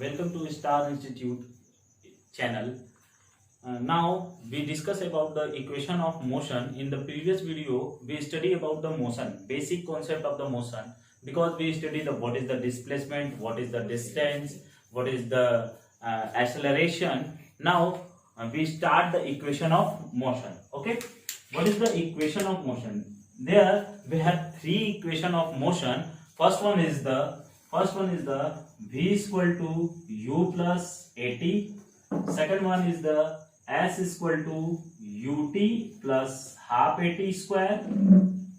Welcome to Star Institute channel. Now we discuss about the equation of motion. In the previous video, we study about the motion, basic concept of the motion. Because we study the what is the displacement, what is the distance, what is the acceleration. Now we start the equation of motion. Okay, what is the equation of motion? There we have three equation of motion. First one is the v is equal to u plus at. Second one is the s is equal to ut plus half at square.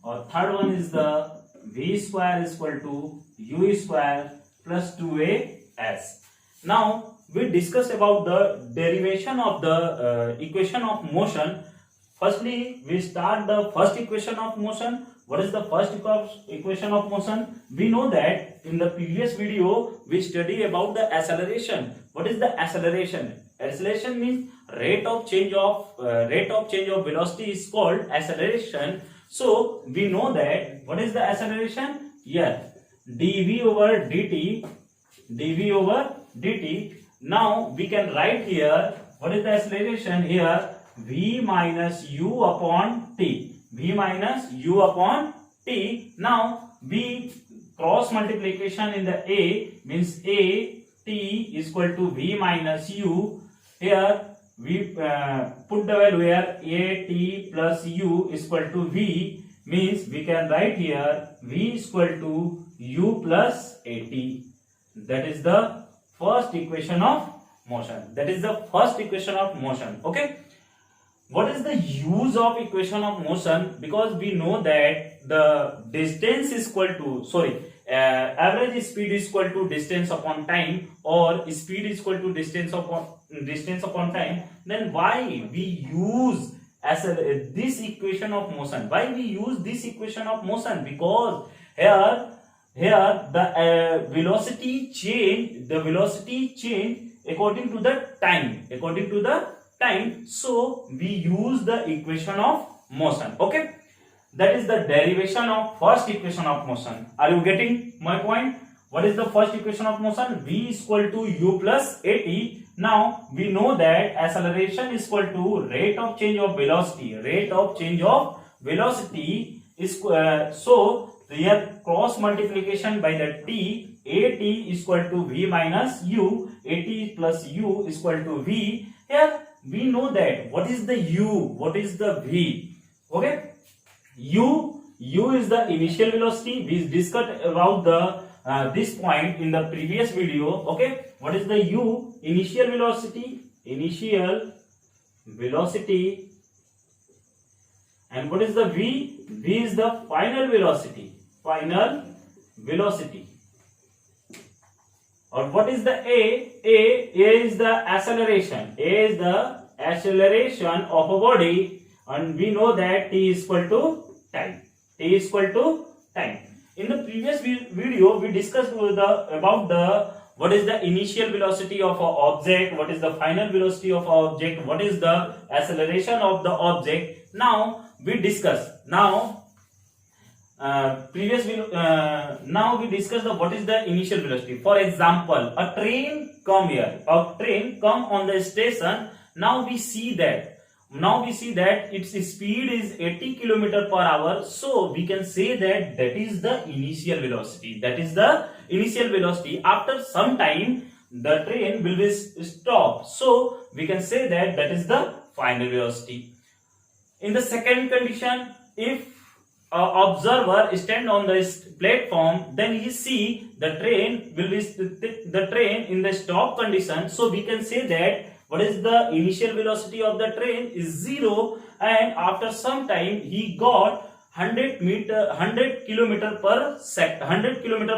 Or third one is the v square is equal to u square plus 2as. Now we discuss about the derivation of the equation of motion. Firstly, we start the first equation of motion. What is the first equation of motion? We know that in the previous video we study about the acceleration. What is the acceleration? Acceleration means rate of change of velocity is called acceleration. So we know that what is the acceleration? Yeah, dv over dt. Now we can write here what is the acceleration here? V minus u upon t. Now v cross multiplication in the a means a t is equal to v minus u. Here we put the value here a t plus u is equal to v, means we can write here v is equal to u plus at. That is the first equation of motion. Okay. What is the use of equation of motion? Because we know that the distance is equal to average speed is equal to distance upon time, or speed is equal to distance upon time. Then why we use this equation of motion? Because here the velocity change according to the time. So we use the equation of motion. Okay, that is the derivation of first equation of motion. Are you getting my point? What is the first equation of motion? V is equal to u plus at. Now we know that acceleration is equal to rate of change of velocity. Is so here cross multiplication by the t. At is equal to v minus u. At plus u is equal to v. Here we know that what is the u, what is the v. Okay, u is the initial velocity. We discussed about the this point in the previous video. Okay, what is the u? Initial velocity. And what is the v? V is the final velocity. Or what is the a? A is the acceleration. Of a body, and we know that t is equal to time. In the previous video, we discussed about what is the initial velocity of an object, what is the final velocity of an object, what is the acceleration of the object. Now we discuss. Now we discussed what is the initial velocity. For example, a train come on the station. Now we see that its speed is 80 km per hour. So we can say that is the initial velocity. After some time the train will be stopped. So we can say that is the final velocity. In the second condition, if observer stand on the platform, then he see the train in the stop condition. So we can say that what is the initial velocity of the train is 0, and after some time he got 100 km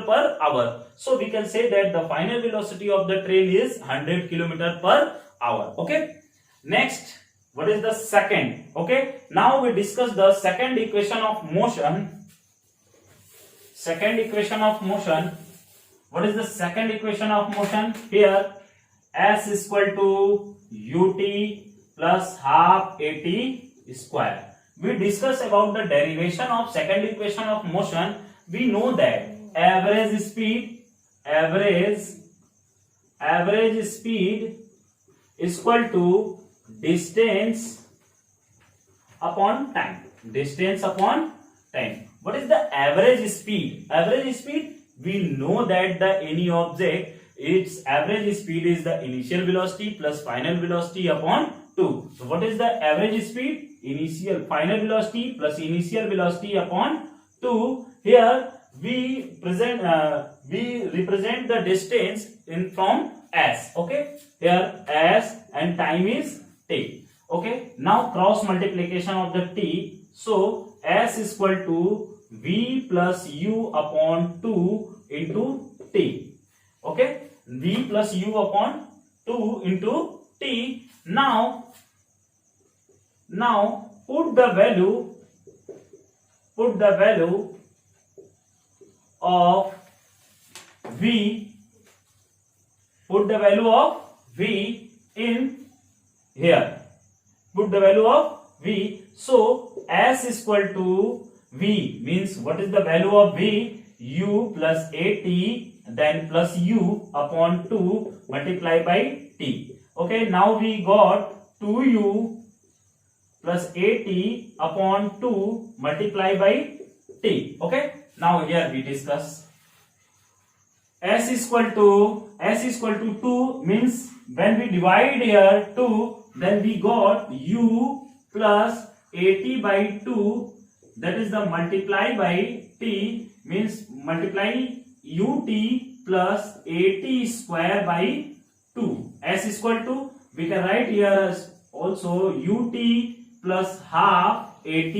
per hour. So we can say that the final velocity of the train is 100 km per hour. Okay, next, what is the second? Okay, now we discuss the second equation of motion. What is the second equation of motion? Here s is equal to ut plus half at square. We discuss about the derivation of second equation of motion. We know that average average speed is equal to distance upon time. Distance upon time. What is the average speed? Average speed, we know that the any object, its average speed is the initial velocity plus final velocity upon 2. So what is the average speed? Final velocity plus initial velocity upon 2. Here we represent the distance in from s. Okay, here s and time is t. Okay, now cross multiplication of the t. So s is equal to v plus u upon 2 into t. Okay, v plus u upon 2 into t. Now put the value of v, put the value of v in here. Put the value of v. So s is equal to v means what is the value of v? U plus at then plus u upon 2 multiplied by t. Okay, now we got 2u plus at upon 2 multiplied by t. Okay, now here we discuss s is equal to 2 means when we divide here 2, then we got u plus at by 2, that is the multiply by t means multiply ut plus at square by 2. S is equal to, we can write here as also ut plus half at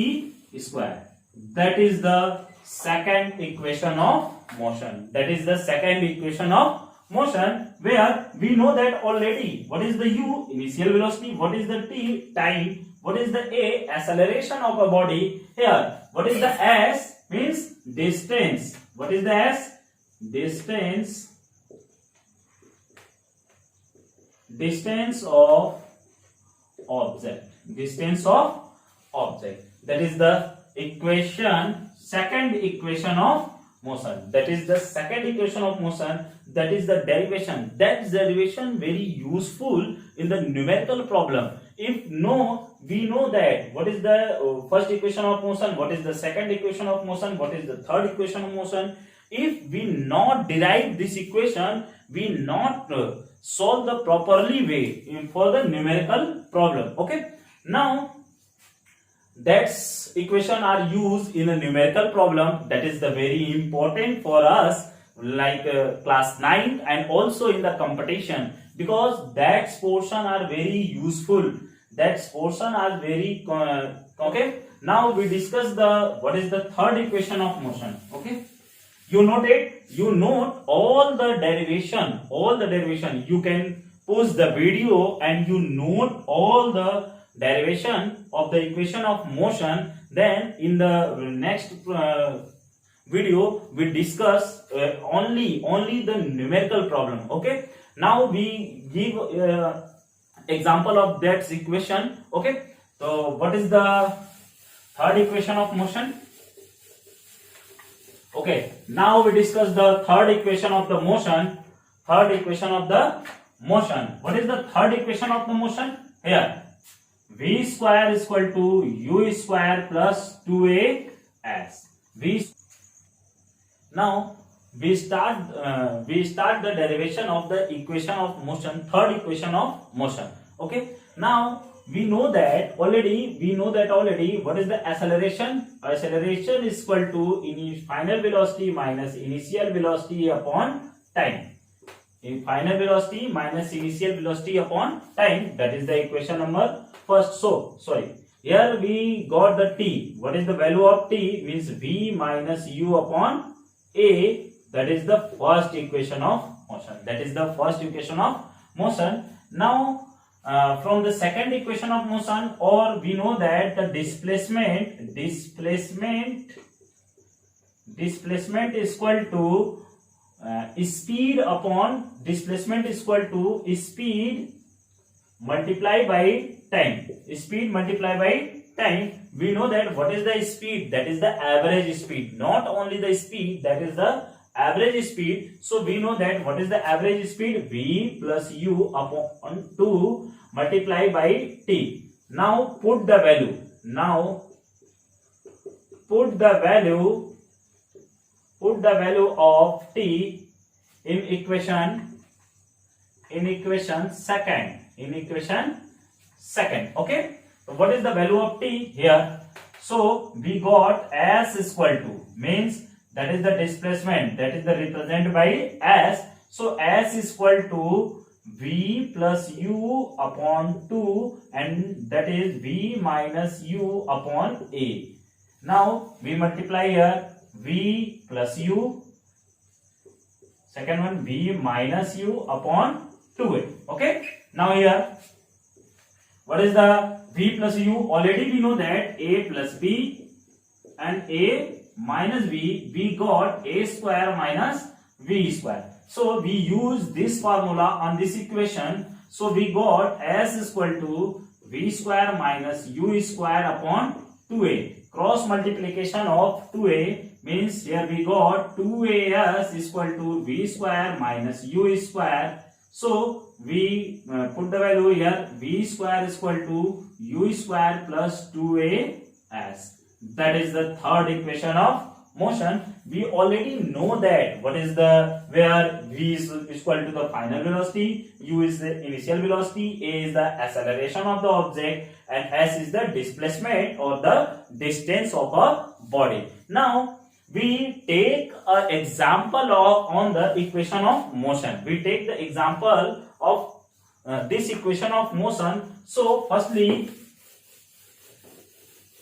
square. That is the second equation of motion. That is the second equation of motion, where we know that already. What is the u? Initial velocity. What is the t? Time. What is the a? Acceleration of a body. Here, what is the s? Means distance. What is the s? Distance of object. Distance of object. That is the equation, second equation of motion. That is the second equation of motion. That is the derivation. That derivation very useful in the numerical problem. If no, we know that what is the first equation of motion, what is the second equation of motion, what is the third equation of motion. If we not derive this equation, we not solve the properly way for the numerical problem. Okay, now that's equation are used in a numerical problem. That is the very important for us, like class 9 and also in the competition, because that portion are very useful. That portion are very okay. Now we discuss the what is the third equation of motion. Okay, you note it. You note all the derivation. You can pause the video and you note all the derivation of the equation of motion. Then in the next video we discuss only the numerical problem. Okay, now we give example of that equation. Okay, so what is the third equation of motion? Okay, now we discuss the third equation of the motion. What is the third equation of the motion? Here, v square is equal to u square plus 2as. Now we start the derivation of the equation of motion, third equation of motion. Okay, now we know that already. What is the acceleration? Acceleration is equal to final velocity minus initial velocity upon time. Final velocity minus initial velocity upon time. That is the equation number first. So sorry, here we got the t. What is the value of t? Means v minus u upon a. That is the first equation of motion. Now from the second equation of motion, or we know that the displacement is equal to speed upon displacement is equal to speed multiplied by time. We know that what is the speed? That is the average speed. Not only the speed, that is the average speed. So we know that what is the average speed? V plus U upon 2 multiplied by T. Now put the value. Put the value of T in equation second. Okay. So what is the value of T here? So we got S is equal to, means that is the displacement, that is the represented by S. So S is equal to V plus U upon 2, and that is V minus U upon A. Now we multiply here V plus U, second one V minus U upon 2A. Okay. Now here what is the V plus U? Already we know that A plus B and A minus B, we got A square minus V square. So we use this formula on this equation. So we got S is equal to V square minus U square upon 2A. Cross multiplication of 2A means here we got 2AS is equal to V square minus U square. So we put the value here, V square is equal to U square plus 2AS. That is the third equation of motion. We already know that what is the, where V is equal to the final velocity, U is the initial velocity, A is the acceleration of the object, and S is the displacement or the distance of a body. Now we take an example on the equation of motion. We take the example of this equation of motion. So firstly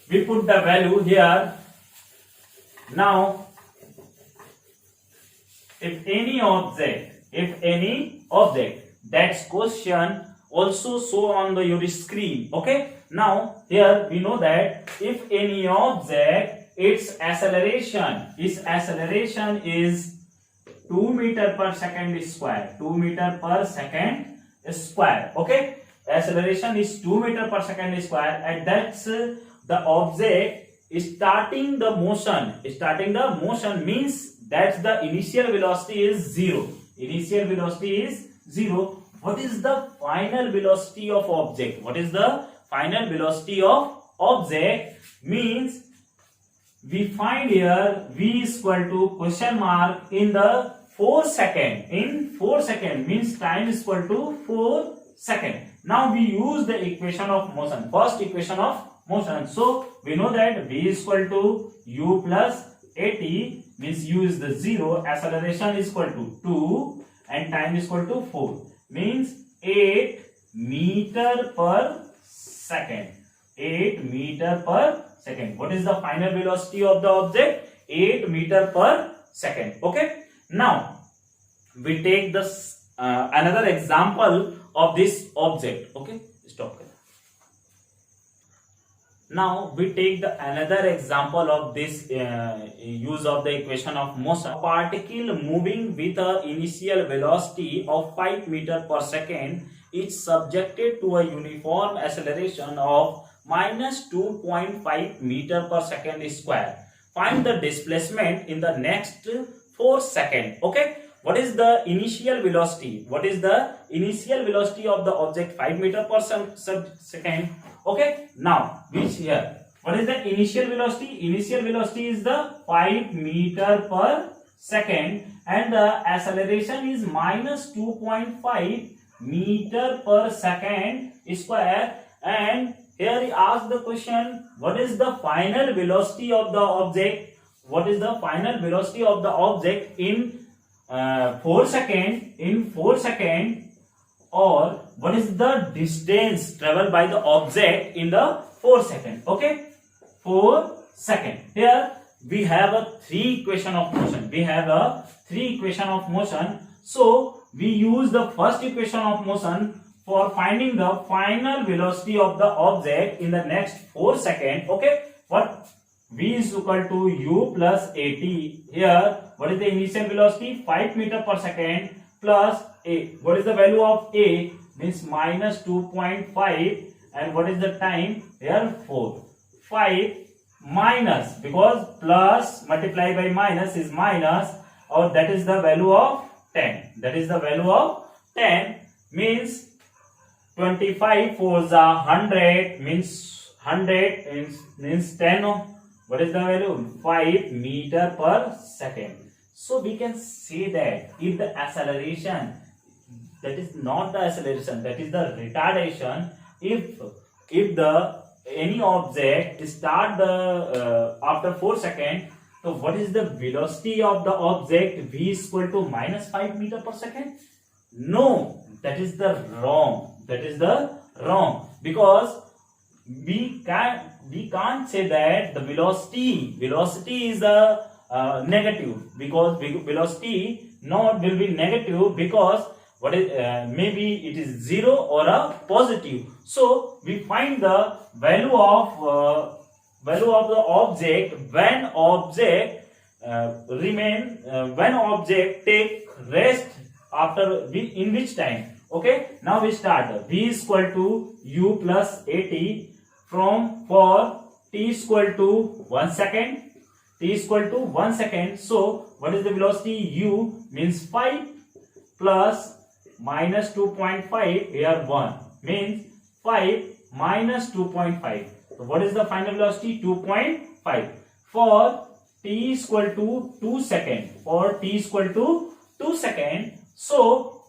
we put the value here. Now if any object, that's question also show on your screen. Okay. Now here we know that if any object, its acceleration is 2 meter per second square. 2 meter per second square. Okay. Acceleration is 2 meter per second square, and that's the object starting the motion. Starting the motion means that the initial velocity is 0. Initial velocity is 0. What is the final velocity of object? What is the final velocity of object? Means we find here V is equal to question mark in the 4 second. In 4 second means time is equal to 4 second. Now we use the equation of motion. First equation of motion. So we know that V is equal to U plus AT, means U is the 0, acceleration is equal to 2, and time is equal to 4, means 8 meter per second. 8 meter per second. What is the final velocity of the object? 8 meter per second. Okay. Now we take this another example of this object. Okay. Stop. Now we take the another example of this use of the equation of motion. A particle moving with an initial velocity of 5 meter per second is subjected to a uniform acceleration of minus 2.5 meter per second square. Find the displacement in the next 4 seconds. Okay. What is the initial velocity? What is the initial velocity of the object? 5 meter per second. Okay. Now which here? What is the initial velocity? Initial velocity is the 5 meter per second, and the acceleration is minus 2.5 meter per second square. And here he asks the question, what is the final velocity of the object? What is the final velocity of the object in 4 seconds? In 4 seconds, or what is the distance traveled by the object in the 4 seconds? Okay, 4 seconds. Here we have a 3 equation of motion. We have a 3 equation of motion. So we use the first equation of motion for finding the final velocity of the object in the next 4 seconds. Okay, what? V is equal to U plus AT. Here, what is the initial velocity? 5 meter per second plus A. What is the value of A? Means minus 2.5. And what is the time? Here 4. 5 minus, because plus multiplied by minus is minus, or that is the value of 10. That is the value of 10 means 25 4 the 100 means 100 means 10. What is the value? 5 meter per second. So we can say that if the acceleration, that is not the acceleration, that is the retardation, if the any object start the after 4 seconds, so what is the velocity of the object? V is equal to minus 5 meter per second? No, that is the wrong. That is the wrong, because we can't say that the velocity is a negative, because velocity not will be negative, because what is maybe it is 0 or a positive. So we find the value of the object when object when object take rest after in which time. Okay, now we start. V is equal to u plus at for t is equal to 1 second. T is equal to 1 second. So what is the velocity? U means 5 plus minus 2.5, here 1 means 5 minus 2.5. So what is the final velocity? 2.5. For t is equal to 2 second. For t is equal to 2 second. So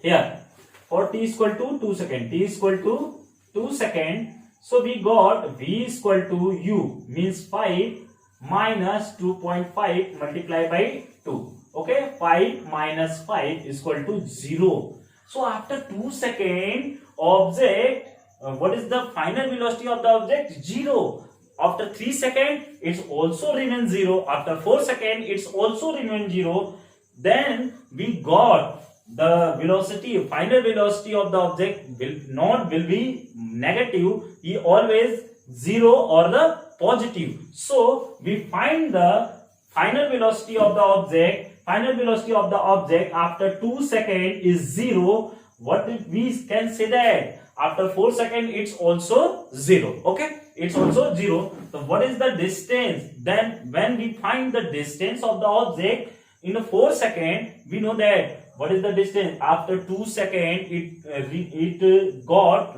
here for t is equal to 2 second. T is equal to 2 second. So we got v is equal to u means 5 minus 2.5 multiplied by 2. Okay, 5 minus 5 is equal to 0. So after 2 seconds, object, what is the final velocity of the object? 0. After 3 seconds, it also remains 0. After 4 seconds, it also remains 0. Then we got the velocity, final velocity of the object will be negative. He always 0 or the positive. So we find the final velocity of the object. Final velocity of the object after 2 seconds is 0. What we can say that after 4 seconds it's also 0. Okay, it's also 0. So what is the distance? Then when we find the distance of the object in the 4 seconds, we know that what is the distance after 2 seconds it got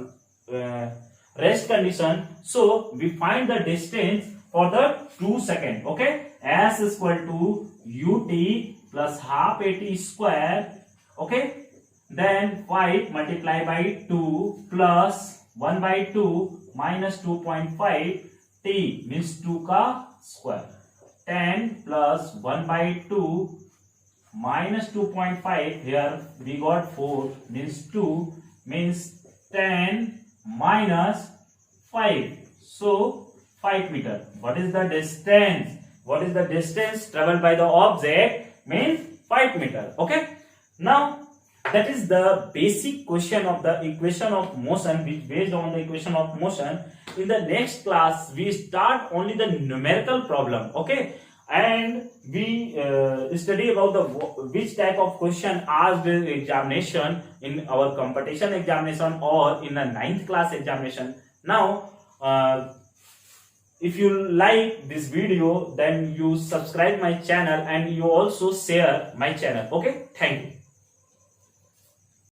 rest condition. So we find the distance for the 2 seconds. Okay, s is equal to ut plus half at square. Okay, then 5 multiplied by 2 plus 1 by 2 minus 2.5 t means 2 ka square. 10 plus 1 by 2 minus 2.5, here we got 4 means 2 means 10 minus 5. So 5 meter. What is the distance? What is the distance traveled by the object? Means 5 meter. Okay, now that is the basic question of the equation of motion, which based on the equation of motion. In the next class we start only the numerical problem. Okay, and we study about the which type of question asked in examination in our competition examination or in the 9th class examination. Now if you like this video, then you subscribe my channel and you also share my channel. Okay, thank you.